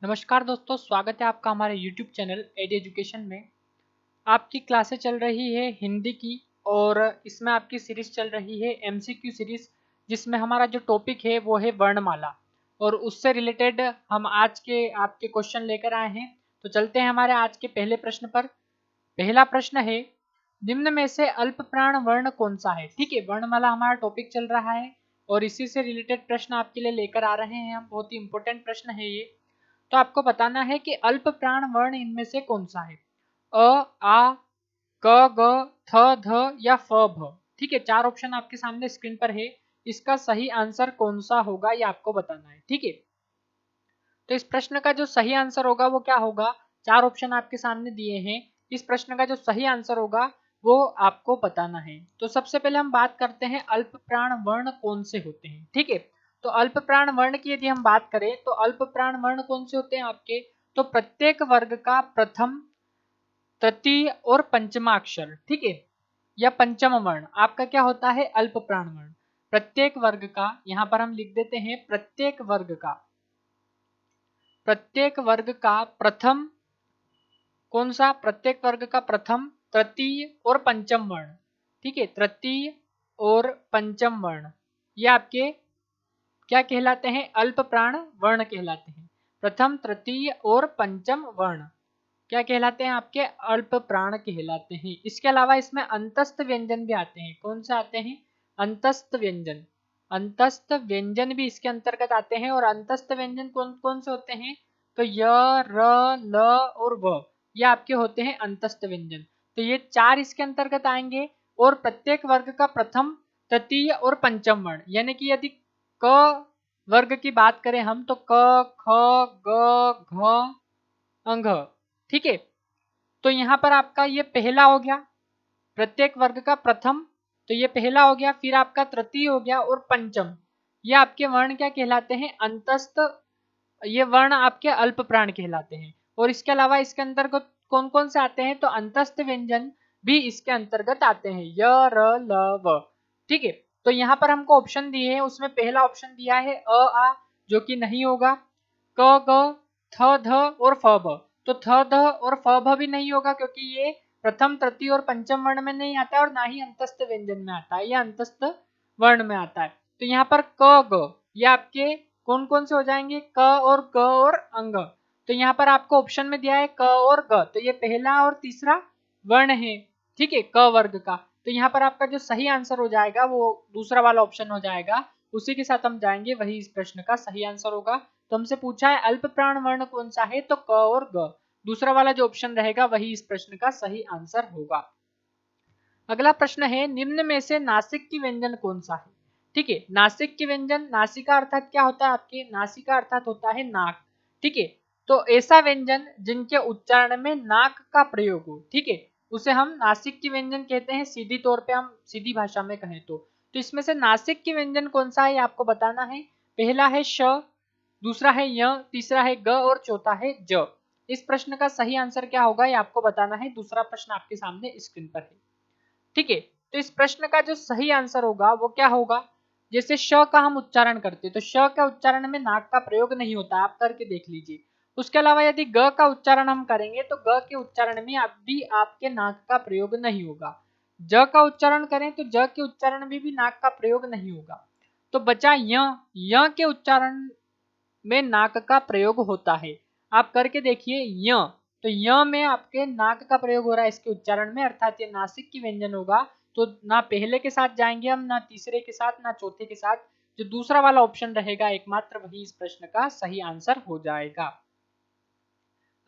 नमस्कार दोस्तों, स्वागत है आपका हमारे YouTube चैनल एडी एजुकेशन में। आपकी क्लासें चल रही है हिंदी की और इसमें आपकी सीरीज चल रही है MCQ सीरीज, जिसमें हमारा जो टॉपिक है वो है वर्णमाला और उससे रिलेटेड हम आज के आपके क्वेश्चन लेकर आए हैं। तो चलते हैं हमारे आज के पहले प्रश्न पर। पहला प्रश्न है, निम्न में से अल्प प्राण वर्ण कौन सा है। ठीक है, वर्णमाला हमारा टॉपिक चल रहा है और इसी से रिलेटेड प्रश्न आपके लिए लेकर आ रहे हैं हम। बहुत ही इंपॉर्टेंट प्रश्न है ये। तो आपको बताना है कि अल्प प्राण वर्ण इनमें से कौन सा है। अ, आ, क, ग, थ, ध या फ, भ। ठीक है, चार ऑप्शन आपके सामने स्क्रीन पर है। इसका सही आंसर कौन सा होगा ये आपको बताना है। ठीक है, तो इस प्रश्न का जो सही आंसर होगा वो क्या होगा। चार ऑप्शन आपके सामने दिए हैं। इस प्रश्न का जो सही आंसर होगा वो आपको बताना है। तो सबसे पहले हम बात करते हैं अल्प प्राण वर्ण कौन से होते हैं। ठीक है, तो अल्प प्राण वर्ण की यदि हम बात करें तो अल्प प्राण वर्ण कौन से होते हैं आपके। तो प्रत्येक वर्ग का प्रथम, तृतीय और पंचमा अक्षर, ठीक है, या पंचम वर्ण आपका क्या होता है, अल्प प्राण वर्ण। प्रत्येक वर्ग का, यहां पर हम लिख देते हैं प्रत्येक वर्ग का प्रथम, कौन सा, प्रत्येक वर्ग का प्रथम, तृतीय और पंचम वर्ण। ठीक है, तृतीय और पंचम वर्ण ये आपके क्या कहलाते हैं, अल्प प्राण वर्ण कहलाते हैं। प्रथम, तृतीय और पंचम वर्ण क्या कहलाते हैं, आपके अल्प प्राण कहलाते हैं। इसके अलावा इसमें अंतस्थ व्यंजन भी आते हैं। कौन से आते हैं, अंतस्थ व्यंजन। अंतस्थ व्यंजन भी इसके अंतर्गत आते हैं। और अंतस्थ व्यंजन कौन कौन से होते हैं, तो य, र, ल और व, ये आपके होते हैं अंतस्थ व्यंजन। तो ये चार इसके अंतर्गत आएंगे। और प्रत्येक वर्ग का प्रथम, तृतीय और पंचम वर्ण, यानी कि यदि क वर्ग की बात करें हम तो क, ख, ग, घ, अंघ। ठीक है, तो यहां पर आपका ये पहला हो गया, प्रत्येक वर्ग का प्रथम, तो ये पहला हो गया। फिर आपका तृतीय हो गया और पंचम, ये आपके वर्ण क्या कहलाते हैं, अंतस्थ। ये वर्ण आपके अल्प प्राण कहलाते हैं। और इसके अलावा इसके अंतर्गत कौन कौन से आते हैं, तो अंतस्थ व्यंजन भी इसके अंतर्गत आते हैं, य, र, ल, व। ठीक है, तो यहाँ पर हमको ऑप्शन दिए हैं, उसमें पहला ऑप्शन दिया है अ, आ, जो कि नहीं होगा। क, ग, थ, ध और फ, भ। तो थ, ध और फ, भ भी नहीं होगा, क्योंकि ये प्रथम, तृतीय और पंचम वर्ण में नहीं आता है और ना ही अंतस्थ व्यंजन में आता है, या अंतस्थ वर्ण में आता है। तो यहाँ पर क, ग ये आपके कौन कौन से हो जाएंगे, क और ग और अंग। तो यहाँ पर आपको ऑप्शन में दिया है क और ग, तो ये पहला और तीसरा वर्ण है। ठीक है, क वर्ग का। तो यहाँ पर आपका जो सही आंसर हो जाएगा वो दूसरा वाला ऑप्शन हो जाएगा। उसी के साथ हम जाएंगे, वही इस प्रश्न का सही आंसर होगा। तो हमसे पूछा है अल्प प्राण वर्ण कौन सा है, तो क और ग, दूसरा वाला जो ऑप्शन रहेगा वही इस प्रश्न का सही आंसर होगा। अगला प्रश्न है, निम्न में से नासिक की व्यंजन कौन सा है। ठीक है, नासिक की व्यंजन, नासिका अर्थात क्या होता है आपके, नासिका अर्थात होता है नाक। ठीक है, तो ऐसा व्यंजन जिनके उच्चारण में नाक का प्रयोग हो, ठीक है, उसे हम नासिक की व्यंजन कहते हैं। सीधी तौर पे हम सीधी भाषा में कहें तो इसमें से नासिक की व्यंजन कौन सा है, आपको बताना है। पहला है श, दूसरा है य, तीसरा है ग और चौथा है ज। इस प्रश्न का सही आंसर क्या होगा ये आपको बताना है। दूसरा प्रश्न आपके सामने स्क्रीन पर है। ठीक है, तो इस प्रश्न का जो सही आंसर होगा वो क्या होगा, जैसे श का हम उच्चारण करते तो श का उच्चारण में नाक का प्रयोग नहीं होता, आप करके देख लीजिए। उसके अलावा यदि ग का उच्चारण हम करेंगे तो ग के उच्चारण में अब भी आपके नाक का प्रयोग नहीं होगा। ज का उच्चारण करें तो ज के उच्चारण में भी नाक का प्रयोग नहीं होगा। तो बचा य के उच्चारण में नाक का प्रयोग होता है। आप करके देखिए य, तो य में आपके नाक का प्रयोग हो रहा है इसके उच्चारण में, अर्थात ये नासिक की व्यंजन होगा। तो ना पहले के साथ जाएंगे हम, ना तीसरे के साथ, ना चौथे के साथ। जो दूसरा वाला ऑप्शन रहेगा एकमात्र, वही इस प्रश्न का सही आंसर हो जाएगा।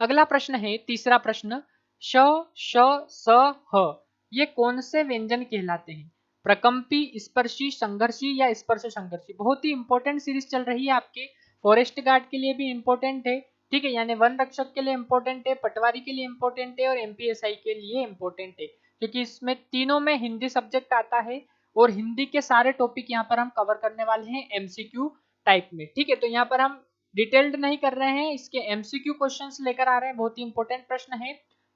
अगला प्रश्न है, तीसरा प्रश्न, श, श, स, ह ये कौन से व्यंजन कहलाते हैं। प्रकंपी, स्पर्शी, संघर्षी या स्पर्श संघर्षी। बहुत ही इंपॉर्टेंट सीरीज चल रही है आपके, फॉरेस्ट गार्ड के लिए भी इंपॉर्टेंट है। ठीक है, यानी वन रक्षक के लिए इंपॉर्टेंट है, पटवारी के लिए इंपॉर्टेंट है और एमपीएसआई के लिए इंपॉर्टेंट है, क्योंकि इसमें तीनों में हिंदी सब्जेक्ट आता है और हिंदी के सारे टॉपिक यहाँ पर हम कवर करने वाले हैं एमसीक्यू टाइप में। ठीक है, तो यहाँ पर हम डिटेल्ड नहीं कर रहे हैं, इसके एमसीक्यू क्वेश्चंस लेकर आ रहे हैं, बहुत ही इंपॉर्टेंट प्रश्न है।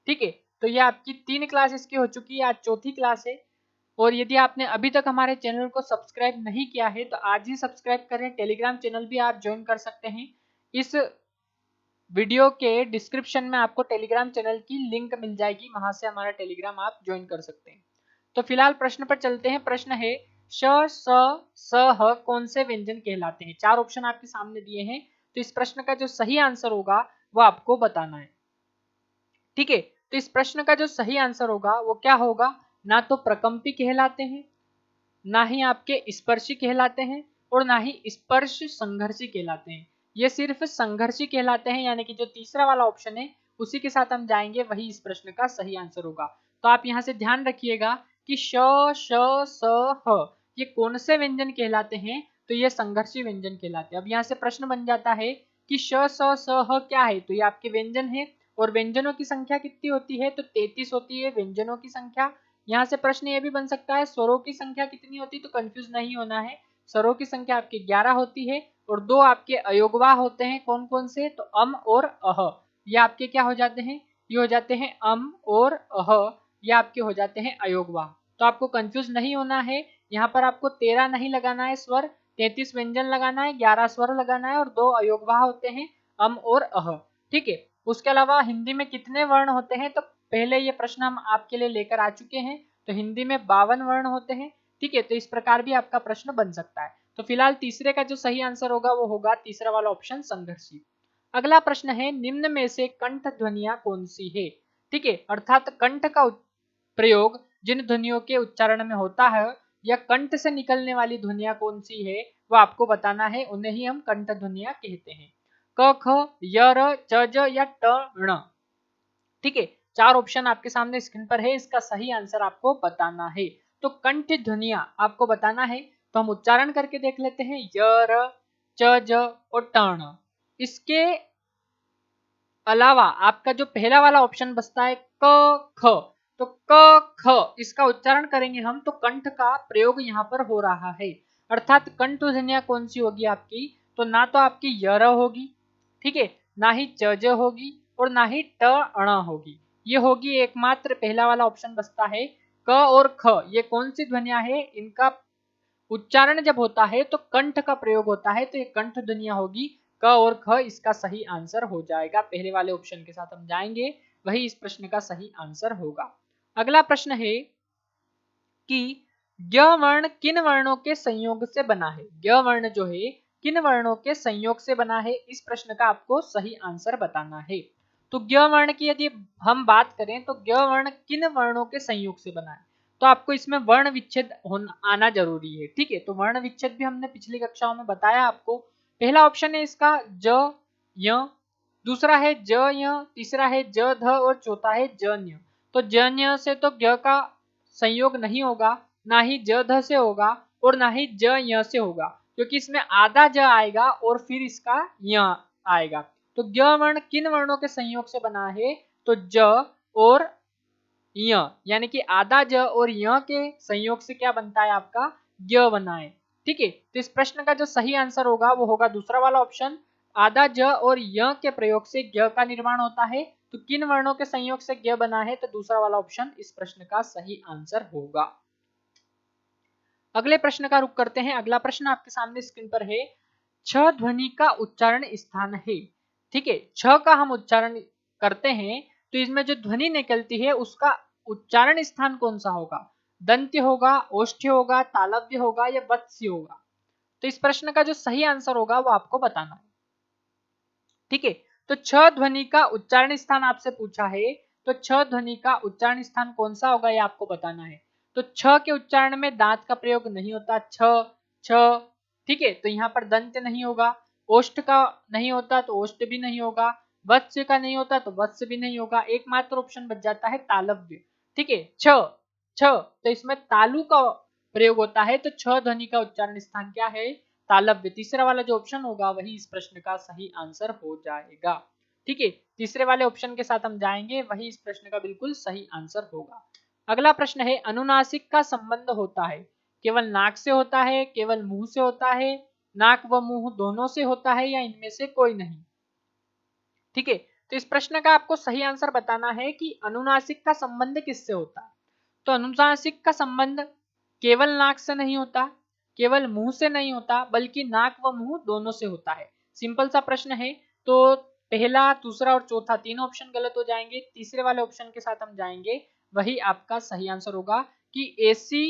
ठीक है, तो ये आपकी 3 क्लास इसकी हो चुकी है, आज चौथी क्लास है। और यदि आपने अभी तक हमारे चैनल को सब्सक्राइब नहीं किया है तो आज ही सब्सक्राइब करें। टेलीग्राम चैनल भी आप ज्वाइन कर सकते हैं। इस वीडियो के डिस्क्रिप्शन में आपको टेलीग्राम चैनल की लिंक मिल जाएगी, वहां से हमारा टेलीग्राम आप ज्वाइन कर सकते हैं। तो फिलहाल प्रश्न पर चलते हैं। प्रश्न है श, स, स, ह कौन से व्यंजन कहलाते हैं। 4 ऑप्शन आपके सामने दिए हैं, तो इस प्रश्न का जो सही आंसर होगा वो आपको बताना है। ठीक है, तो इस प्रश्न का जो सही आंसर होगा वो क्या होगा, ना तो प्रकंपी कहलाते हैं, ना ही आपके स्पर्शी कहलाते हैं, और ना ही स्पर्श संघर्षी कहलाते हैं। ये सिर्फ संघर्षी कहलाते हैं, यानी कि जो तीसरा वाला ऑप्शन है उसी के साथ हम जाएंगे, वही इस प्रश्न का सही आंसर होगा। तो आप यहाँ से ध्यान रखिएगा कि श, श, स, ह ये कौन से व्यंजन कहलाते हैं, तो ये संघर्षी व्यंजन कहलाते हैं। अब यहाँ से प्रश्न बन जाता है कि श, स, स, ह क्या है, तो ये आपके व्यंजन है, और व्यंजनों की संख्या कितनी होती है, तो 33 होती है व्यंजनों की संख्या। यहाँ से प्रश्न ये भी बन सकता है स्वरों की संख्या कितनी होती है, तो कंफ्यूज नहीं होना है, स्वरों की संख्या आपकी 11 होती है, और 2 आपके अयोगवाह होते हैं। कौन कौन से, तो अम और अह, ये आपके क्या हो जाते हैं, ये हो जाते हैं अम और अह, ये आपके हो जाते हैं अयोगवाह। तो आपको कंफ्यूज नहीं होना है, यहाँ पर आपको 13 नहीं लगाना है स्वर, 33 व्यंजन लगाना है, 11 स्वर लगाना है, और 2 अयोगवाह होते हैं अम और अह। ठीक है, उसके अलावा हिंदी में कितने वर्ण होते हैं, तो पहले ये प्रश्न हम आपके लिए लेकर आ चुके हैं, तो हिंदी में 52 वर्ण होते हैं। ठीक है, तो इस प्रकार भी आपका प्रश्न बन सकता है। तो फिलहाल तीसरे का जो सही आंसर होगा वो होगा तीसरा वाला ऑप्शन संघर्षी। अगला प्रश्न है निम्न में से कंठ ध्वनियां कौन सी है। ठीक है, अर्थात कंठ का प्रयोग जिन ध्वनियों के उच्चारण में होता है या कंठ से निकलने वाली ध्वनियां कौन सी है वो आपको बताना है, उन्हें ही हम कंठ ध्वनियां कहते हैं। क, ख, य, र, च, ज या ट, ण। ठीक है, 4 ऑप्शन आपके सामने स्क्रीन पर है, इसका सही आंसर आपको बताना है। तो कंठ ध्वनियां आपको बताना है, तो हम उच्चारण करके देख लेते हैं, य, र, च, ज और ट। इसके अलावा आपका जो पहला वाला ऑप्शन बचता है क, ख, तो क, ख इसका उच्चारण करेंगे हम, तो कंठ का प्रयोग यहाँ पर हो रहा है। अर्थात कंठ ध्वनियां कौन सी होगी आपकी, तो ना तो आपकी य, र होगी, ठीक है, ना ही च, ज होगी, और ना ही ट, अण होगी। ये होगी एकमात्र पहला वाला ऑप्शन बचता है क और ख। ये कौन सी ध्वनियां है, इनका उच्चारण जब होता है तो कंठ का प्रयोग होता है, तो ये कंठ ध्वनियां होगी क और ख, इसका सही आंसर हो जाएगा। पहले वाले ऑप्शन के साथ हम जाएंगे, वही इस प्रश्न का सही आंसर होगा। अगला प्रश्न है कि य वर्ण किन वर्णों के संयोग से बना है। य वर्ण जो है किन वर्णों के संयोग से बना है, इस प्रश्न का आपको सही आंसर बताना है। तो य वर्ण की यदि हम बात करें तो य वर्ण किन वर्णों के संयोग से बना है, तो आपको इसमें वर्ण विच्छेद आना जरूरी है। ठीक है, तो वर्ण विच्छेद भी हमने पिछली कक्षाओं में बताया आपको। पहला ऑप्शन है इसका ज, य, दूसरा है ज, य, तीसरा है ज, ध और चौथा है ज, न्य। तो ज, न्य से तो ग का संयोग नहीं होगा, ना ही ज, ध से होगा, और ना ही ज, य से होगा, क्योंकि इसमें आधा ज आएगा और फिर इसका य आएगा। तो ग वर्ण किन वर्णों के संयोग से बना है, तो ज और य, यानी कि आधा ज और य के संयोग से क्या बनता है आपका, य बना है। ठीक है, तो इस प्रश्न का जो सही आंसर होगा वो होगा दूसरा वाला ऑप्शन, आधा ज और य के प्रयोग से ग का निर्माण होता है। तो किन वर्णों के संयोग से ग बना है, तो दूसरा वाला ऑप्शन इस प्रश्न का सही आंसर होगा। अगले प्रश्न का रुख करते हैं। अगला प्रश्न आपके सामने स्क्रीन पर है, छ ध्वनि का उच्चारण स्थान है। ठीक है, छ का हम उच्चारण करते हैं तो इसमें जो ध्वनि निकलती है उसका उच्चारण स्थान कौन सा होगा, दंत्य होगा, ओष्ठ्य होगा, तालव्य होगा या वत्स्य होगा। तो इस प्रश्न का जो सही आंसर होगा वो आपको बताना है। ठीक है, तो छ ध्वनि का उच्चारण स्थान आपसे पूछा है, तो छ ध्वनि का उच्चारण स्थान कौन सा होगा ये आपको बताना है। तो छ के उच्चारण में दांत का प्रयोग नहीं होता, छ छ। ठीक है, तो यहाँ पर दंत नहीं होगा, ओष्ठ का नहीं होता तो ओष्ठ भी नहीं होगा, वत्स्य का नहीं होता तो वत्स्य भी नहीं होगा, एकमात्र ऑप्शन बच जाता है तालव्य। ठीक है, छ छ, तो इसमें तालु का प्रयोग होता है, तो छ ध्वनि का उच्चारण स्थान क्या है, तालव्य। तीसरा वाला जो ऑप्शन होगा वही इस प्रश्न का सही आंसर हो जाएगा। ठीक है, तीसरे वाले ऑप्शन के साथ हम जाएंगे, वही इस प्रश्न का बिल्कुल सही आंसर होगा। अगला प्रश्न है, अनुनासिक का संबंध होता है, केवल नाक से होता है, केवल मुंह से होता है, नाक व मुंह दोनों से होता है, या इनमें से कोई नहीं। ठीक है, तो इस प्रश्न का आपको सही आंसर बताना है कि अनुनासिक का संबंध किससे होता है। तो अनुनासिक का संबंध केवल नाक से नहीं होता, केवल मुंह से नहीं होता, बल्कि नाक व मुंह दोनों से होता है। सिंपल सा प्रश्न है। तो पहला, दूसरा और चौथा तीनों ऑप्शन गलत हो जाएंगे। तीसरे वाले ऑप्शन के साथ हम जाएंगे, वही आपका सही आंसर होगा कि ऐसी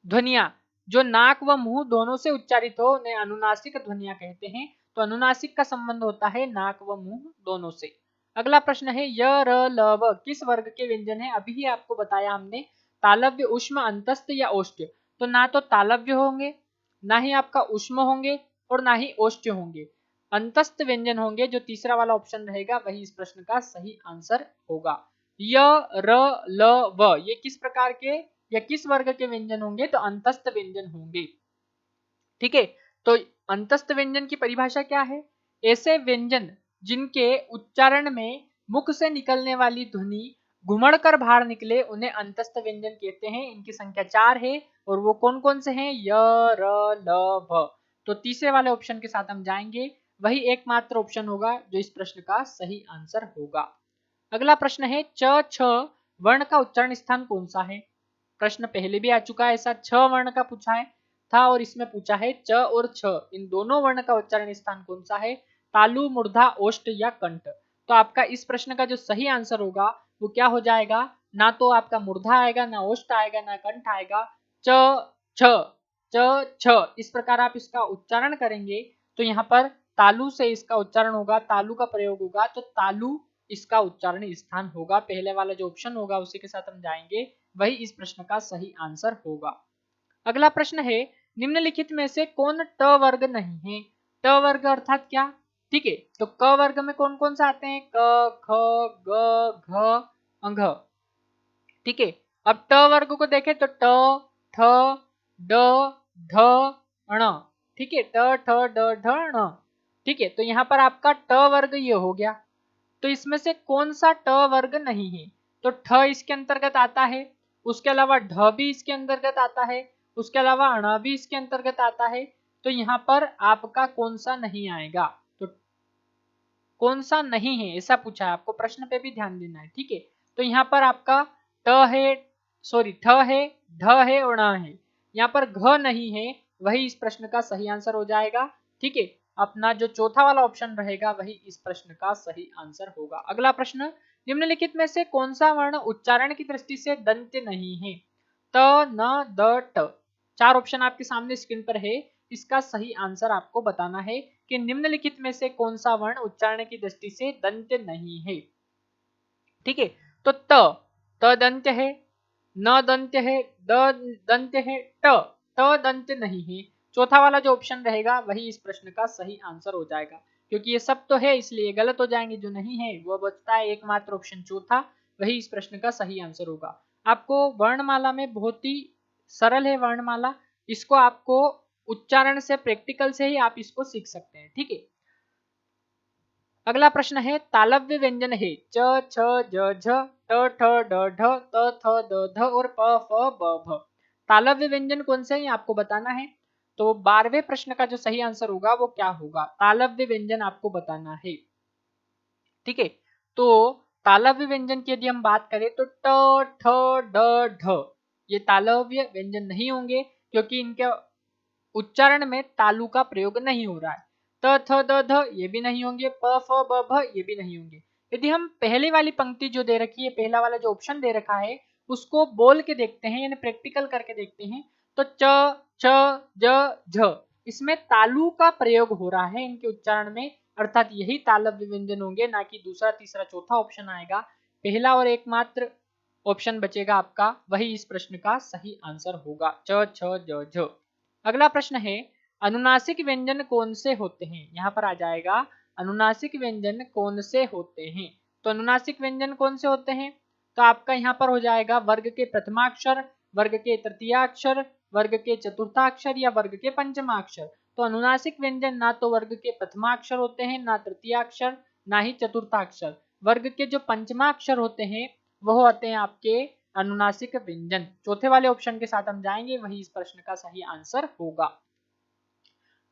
ध्वनियां जो नाक व मुंह दोनों से उच्चारित हो उन्हें अनुनासिक ध्वनियां कहते हैं। तो अनुनासिक का संबंध होता है नाक व मुंह दोनों से। अगला प्रश्न है य र ल व किस वर्ग के व्यंजन है? अभी ही आपको बताया हमने, तालव्य, ऊष्म, अंतस्थ या ओष्ठ्य। तो ना तो तालव्य होंगे, ना ही आपका ऊष्म होंगे और ना ही ओष्ठ्य होंगे, अंतस्थ व्यंजन होंगे। जो तीसरा वाला ऑप्शन रहेगा वही इस प्रश्न का सही आंसर होगा। य र ल व ये किस प्रकार के या किस वर्ग के व्यंजन होंगे? तो अंतस्थ व्यंजन होंगे। ठीक है, तो अंतस्थ व्यंजन की परिभाषा क्या है? ऐसे व्यंजन जिनके उच्चारण में मुख से निकलने वाली ध्वनि घुमड़ कर बाहर निकले उन्हें अंतस्थ व्यंजन कहते हैं। इनकी संख्या 4 है और वो कौन कौन से हैं? य र ल व। तो तीसरे वाले ऑप्शन के साथ हम जाएंगे, वही एकमात्र ऑप्शन होगा जो इस प्रश्न का सही आंसर होगा। अगला प्रश्न है च छ वर्ण का उच्चारण स्थान कौन सा है? प्रश्न पहले भी आ चुका है, ऐसा छ वर्ण का पूछा है था और इसमें पूछा है च और छ इन दोनों वर्ण का उच्चारण स्थान कौन सा है? तालु, मूर्धा, ओष्ठ या कंठ। तो आपका इस प्रश्न का जो सही आंसर होगा वो क्या हो जाएगा? ना तो आपका मूर्धा आएगा, ना ओष्ठ आएगा, ना कंठ आएगा, च छ च छ इस प्रकार आप इसका उच्चारण करेंगे तो यहाँ पर तालु से इसका उच्चारण होगा, तालु का प्रयोग होगा, तो तालु इसका उच्चारण स्थान होगा। पहले वाला जो ऑप्शन होगा उसी के साथ हम जाएंगे, वही इस प्रश्न का सही आंसर होगा। अगला प्रश्न है निम्नलिखित में से कौन ट वर्ग नहीं है? ट वर्ग अर्थात क्या? ठीक है, तो क वर्ग में कौन कौन से आते हैं? क, ख, ग, घ, अंघ। ठीक है, अब ट वर्ग को देखें तो ट, ठ, ड, ढ, ण। ठीक है, ट, ठ, ड, ढ, ण। ठीक है, तो यहाँ पर आपका ट वर्ग ये हो गया। तो इसमें से कौन सा ट वर्ग नहीं है? तो ठ इसके अंतर्गत आता है, उसके अलावा ढ भी इसके अंतर्गत आता है, उसके अलावा ण भी इसके अंतर्गत आता है। तो यहाँ पर आपका कौन सा नहीं आएगा? तो कौन सा नहीं है ऐसा पूछा है आपको, प्रश्न पे भी ध्यान देना है। ठीक है, तो यहाँ पर आपका ट है, सॉरी ठ है, ढ है और ण है। यहाँ पर घ नहीं है, वही इस प्रश्न का सही आंसर हो जाएगा। ठीक है, अपना जो चौथा वाला ऑप्शन रहेगा वही इस प्रश्न का सही आंसर होगा। अगला प्रश्न, निम्नलिखित में से कौन सा वर्ण उच्चारण की दृष्टि से दंत्य नहीं है? त, न, द, ट। 4 ऑप्शन आपके सामने स्क्रीन पर है, इसका सही आंसर आपको बताना है कि निम्नलिखित में से कौन सा वर्ण उच्चारण की दृष्टि से दंत्य नहीं है। ठीक है, तो त दंत्य है, न दंत्य है, द दंत्य है, ट दंत्य नहीं है। चौथा वाला जो ऑप्शन रहेगा वही इस प्रश्न का सही आंसर हो जाएगा, क्योंकि ये सब तो है इसलिए गलत हो जाएंगे, जो नहीं है वो बचता है एकमात्र ऑप्शन चौथा, वही इस प्रश्न का सही आंसर होगा। आपको वर्णमाला में बहुत ही सरल है वर्णमाला, इसको आपको उच्चारण से, प्रैक्टिकल से ही आप इसको सीख सकते हैं। ठीक है, अगला प्रश्न है तालव्य व्यंजन है च, छ, ज, झ, ट, ठ, ड, ढ, त, थ, द, ध और प, फ, ब, भ। तालव्य व्यंजन कौन से हैं आपको बताना है। तो 12वें प्रश्न का जो सही आंसर होगा वो क्या होगा? तालव्य व्यंजन आपको बताना है। ठीक है, तो तालव्य व्यंजन की यदि हम बात करें तो ट, ठ, ड, ढ ये तालव्य व्यंजन नहीं होंगे, क्योंकि इनके उच्चारण में तालु का प्रयोग नहीं हो रहा है। त, थ, द, ध ये भी नहीं होंगे, प, फ, ब, भ ये भी नहीं होंगे। यदि हम पहले वाली पंक्ति जो दे रखी है, पहला वाला जो ऑप्शन दे रखा है उसको बोल के देखते हैं, यानी प्रैक्टिकल करके देखते हैं, तो च, छ, ज, झ इसमें तालु का प्रयोग हो रहा है इनके उच्चारण में, अर्थात यही तालव्य व्यंजन होंगे, ना कि दूसरा, तीसरा, चौथा ऑप्शन आएगा। पहला और एकमात्र ऑप्शन बचेगा आपका, वही इस प्रश्न का सही आंसर होगा, च, छ, ज, झ। अगला प्रश्न है अनुनासिक व्यंजन कौन से होते हैं? यहाँ पर आ जाएगा अनुनासिक व्यंजन कौन से होते हैं। तो अनुनासिक व्यंजन कौन से होते हैं? तो आपका यहाँ पर हो जाएगा वर्ग के प्रथमाक्षर, वर्ग के तृतीयाक्षर, वर्ग के चतुर्थाक्षर या वर्ग के पंचमाक्षर। तो अनुनासिक व्यंजन ना तो वर्ग के प्रथमाक्षर होते हैं, ना तृतीयाक्षर, ना ही चतुर्थाक्षर। वर्ग के जो पंचमाक्षर होते हैं वह होते हैं आपके अनुनासिक व्यंजन। चौथे वाले ऑप्शन के साथ हम जाएंगे, वही इस प्रश्न का सही आंसर होगा।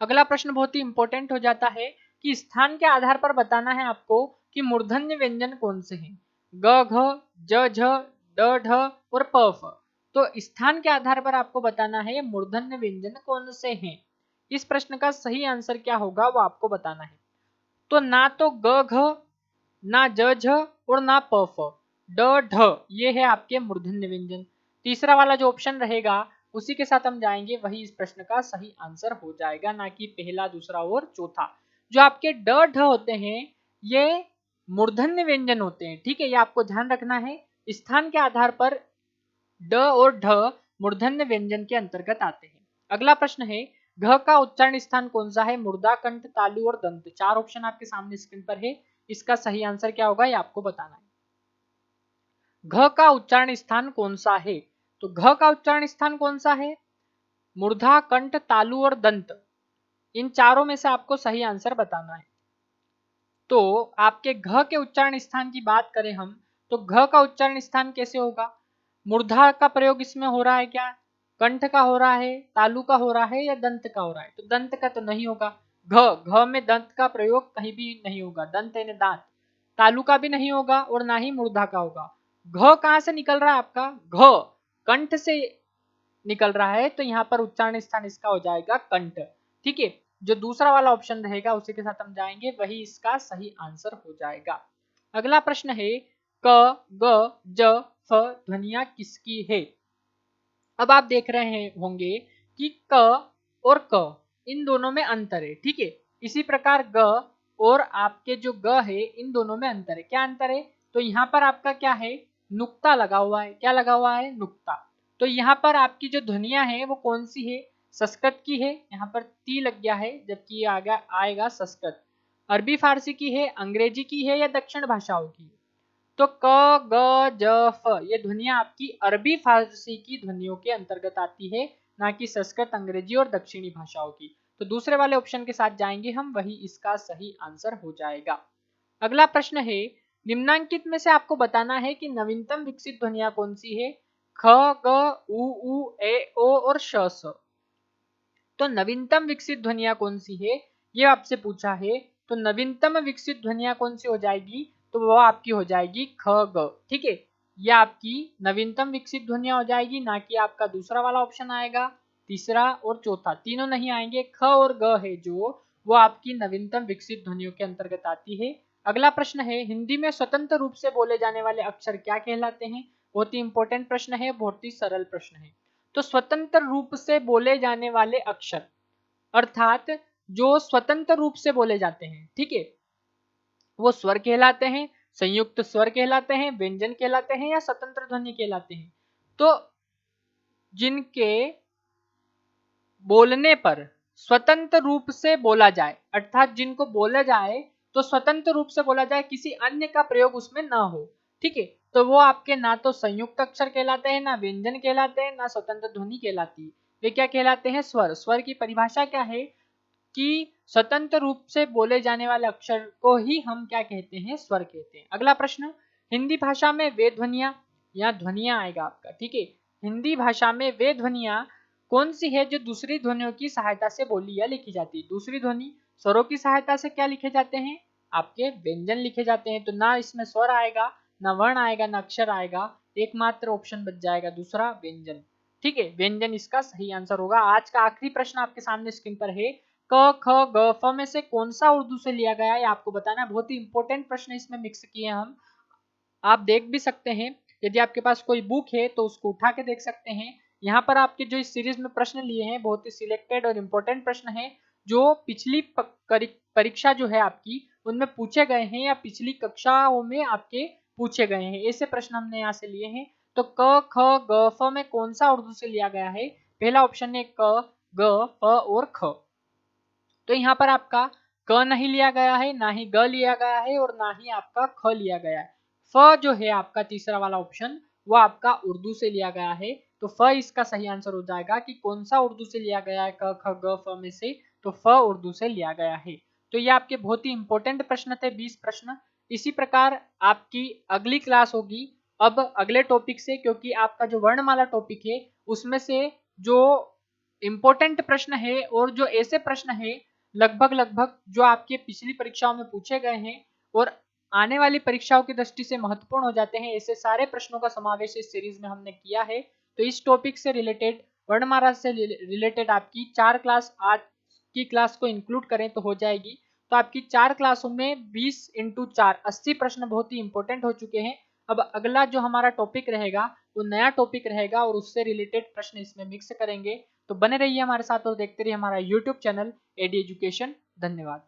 अगला प्रश्न बहुत ही इंपॉर्टेंट हो जाता है कि स्थान के आधार पर बताना है आपको कि मूर्धन्य व्यंजन कौन से हैं। ग, घ, ज, झ, ड, ढ और प, फ। तो स्थान के आधार पर आपको बताना है मूर्धन्य व्यंजन कौन से हैं। इस प्रश्न का सही आंसर क्या होगा वो आपको बताना है। तो ना तो ग घ, ना ज झ और ना प फ, ड ढ, ये है आपके मूर्धन्य व्यंजन। तीसरा वाला जो ऑप्शन रहेगा उसी के साथ हम जाएंगे, वही इस प्रश्न का सही आंसर हो जाएगा, ना कि पहला, दूसरा और चौथा। जो आपके ड ढ होते हैं ये मूर्धन्य व्यंजन होते हैं, ठीक है, ये आपको ध्यान रखना है। स्थान के आधार पर ड और ढ मूर्धन्य व्यंजन के अंतर्गत आते हैं। अगला प्रश्न है, घ का उच्चारण स्थान कौन सा है? मुर्दा, कंठ, तालु और दंत। चार ऑप्शन आपके सामने स्क्रीन पर है, इसका सही आंसर क्या होगा ये आपको बताना है। घ का उच्चारण स्थान कौन सा है? तो घ का उच्चारण स्थान कौन सा है? मूर्धा, कंठ, तालु और दंत, इन चारों में से आपको सही आंसर बताना है। तो आपके घ के उच्चारण स्थान की बात करें हम, तो घ का उच्चारण स्थान कैसे होगा? मूर्धा का प्रयोग इसमें हो रहा है क्या? कंठ का हो रहा है, तालु का हो रहा है या दंत का हो रहा है? तो दंत का तो नहीं होगा। घ में दंत का प्रयोग कहीं भी नहीं होगा, दंत यानी दांत। तालु का भी नहीं होगा और ना ही मूर्धा का होगा। घ कहां से निकल रहा है आपका? घ कंठ से निकल रहा है, तो यहाँ पर उच्चारण स्थान इसका हो जाएगा कंठ। ठीक है, जो दूसरा वाला ऑप्शन रहेगा उसी के साथ हम जाएंगे, वही इसका सही आंसर हो जाएगा। अगला प्रश्न है, क ग ज फ ध्वनिया किसकी है? अब आप देख रहे होंगे कि क और क इन दोनों में अंतर है, ठीक है। इसी प्रकार ग और आपके जो ग है इन दोनों में अंतर है। क्या अंतर है? तो यहाँ पर आपका क्या है? नुक्ता लगा हुआ है। क्या लगा हुआ है? नुक्ता। तो यहाँ पर आपकी जो ध्वनियां है वो कौन सी है? संस्कृत की है, यहाँ पर ती लग गया है, जबकि ये आगे आएगा संस्कृत। अरबी फारसी की है, अंग्रेजी की है या दक्षिण भाषाओं की? तो क ग ज फ ये ध्वनियां आपकी अरबी फारसी की ध्वनियों के अंतर्गत आती है, ना कि संस्कृत, अंग्रेजी और दक्षिणी भाषाओं की। तो दूसरे वाले ऑप्शन के साथ जाएंगे हम, वही इसका सही आंसर हो जाएगा। अगला प्रश्न है, निम्नांकित में से आपको बताना है कि नवीनतम विकसित ध्वनिया कौन सी है? ख ग उ ए ओ और श स। तो नवीनतम विकसित ध्वनिया कौन सी है ये आपसे पूछा है। तो नवीनतम विकसित ध्वनिया कौन सी हो जाएगी? तो वो आपकी हो जाएगी ख ग। ठीक है, ये आपकी नवीनतम विकसित ध्वनिया हो जाएगी, ना कि आपका दूसरा वाला ऑप्शन आएगा, तीसरा और चौथा तीनों नहीं आएंगे। ख और ग है जो वो आपकी नवीनतम विकसित ध्वनियों के अंतर्गत आती है। अगला प्रश्न है, हिंदी में स्वतंत्र रूप से बोले जाने वाले अक्षर क्या कहलाते हैं? बहुत ही इंपॉर्टेंट प्रश्न है, बहुत ही सरल प्रश्न है। तो स्वतंत्र रूप से बोले जाने वाले अक्षर अर्थात जो स्वतंत्र रूप से बोले जाते हैं, ठीक है, वो स्वर कहलाते हैं, संयुक्त स्वर कहलाते हैं, व्यंजन कहलाते हैं या स्वतंत्र ध्वनि कहलाते हैं? तो जिनके बोलने पर स्वतंत्र रूप से बोला जाए, अर्थात जिनको बोला जाए तो स्वतंत्र रूप से बोला जाए, किसी अन्य का प्रयोग उसमें ना हो, ठीक है, तो वो आपके ना तो संयुक्त अक्षर कहलाते हैं, ना व्यंजन कहलाते हैं, ना स्वतंत्र ध्वनि कहलाती है। वे क्या कहलाते हैं? स्वर। स्वर की परिभाषा क्या है कि स्वतंत्र रूप से बोले जाने वाले अक्षर को ही हम क्या कहते हैं? स्वर कहते हैं। अगला प्रश्न, हिंदी भाषा में वे ध्वनियां, या ध्वनियां आएगा आपका, ठीक है, हिंदी भाषा में वे ध्वनियां कौन सी है जो दूसरी ध्वनियों की सहायता से बोली या लिखी जाती है? दूसरी ध्वनि स्वरों की सहायता से क्या लिखे जाते हैं? आपके व्यंजन लिखे जाते हैं। तो ना इसमें स्वर आएगा, ना वर्ण आएगा, ना अक्षर आएगा, एकमात्र ऑप्शन बच जाएगा दूसरा, व्यंजन। ठीक है, व्यंजन इसका सही आंसर होगा। आज का आखिरी प्रश्न आपके सामने स्क्रीन पर है, क ख ग फ में से कौन सा उर्दू से लिया गया है आपको बताना है। बहुत ही इंपॉर्टेंट प्रश्न इसमें मिक्स किए हैं हम, आप देख भी सकते हैं। यदि आपके पास कोई बुक है तो उसको उठा के देख सकते हैं। यहाँ पर आपके जो इस सीरीज में प्रश्न लिए हैं बहुत ही सिलेक्टेड और इम्पोर्टेंट प्रश्न है, जो पिछली परीक्षा जो है आपकी उनमें पूछे गए हैं या पिछली कक्षाओं में आपके पूछे गए हैं, ऐसे प्रश्न हमने यहाँ से लिए हैं। तो क ख ग फ में कौन सा उर्दू से लिया गया है? पहला ऑप्शन है क ग फ और ख। तो यहाँ पर आपका क नहीं लिया गया है, ना ही ग लिया गया है और ना ही आपका ख लिया गया है। फ जो है आपका तीसरा वाला ऑप्शन वो आपका उर्दू से लिया गया है। तो फ इसका सही आंसर हो जाएगा कि कौन सा उर्दू से लिया गया है क ख ग फ में से? तो फ उर्दू से लिया गया है। तो ये आपके बहुत ही इंपॉर्टेंट प्रश्न थे, 20 प्रश्न। इसी प्रकार आपकी अगली क्लास होगी अब अगले टॉपिक से, क्योंकि आपका जो वर्णमाला टॉपिक है उसमें से जो इंपॉर्टेंट प्रश्न है और जो ऐसे प्रश्न है लगभग लगभग जो आपके पिछली परीक्षाओं में पूछे गए हैं और आने वाली परीक्षाओं की दृष्टि से महत्वपूर्ण हो जाते हैं, ऐसे सारे प्रश्नों का समावेश इस सीरीज में हमने किया है। तो इस टॉपिक से रिलेटेड, वर्णमाला से रिलेटेड आपकी 4 क्लास आज की क्लास को इंक्लूड करें तो हो जाएगी। तो आपकी 4 क्लासों में 20 इंटू 4 80 प्रश्न बहुत ही इंपॉर्टेंट हो चुके हैं। अब अगला जो हमारा टॉपिक रहेगा वो नया टॉपिक रहेगा और उससे रिलेटेड प्रश्न इसमें मिक्स करेंगे। तो बने रहिए हमारे साथ और देखते रहिए हमारा यूट्यूब चैनल एडी एजुकेशन। धन्यवाद।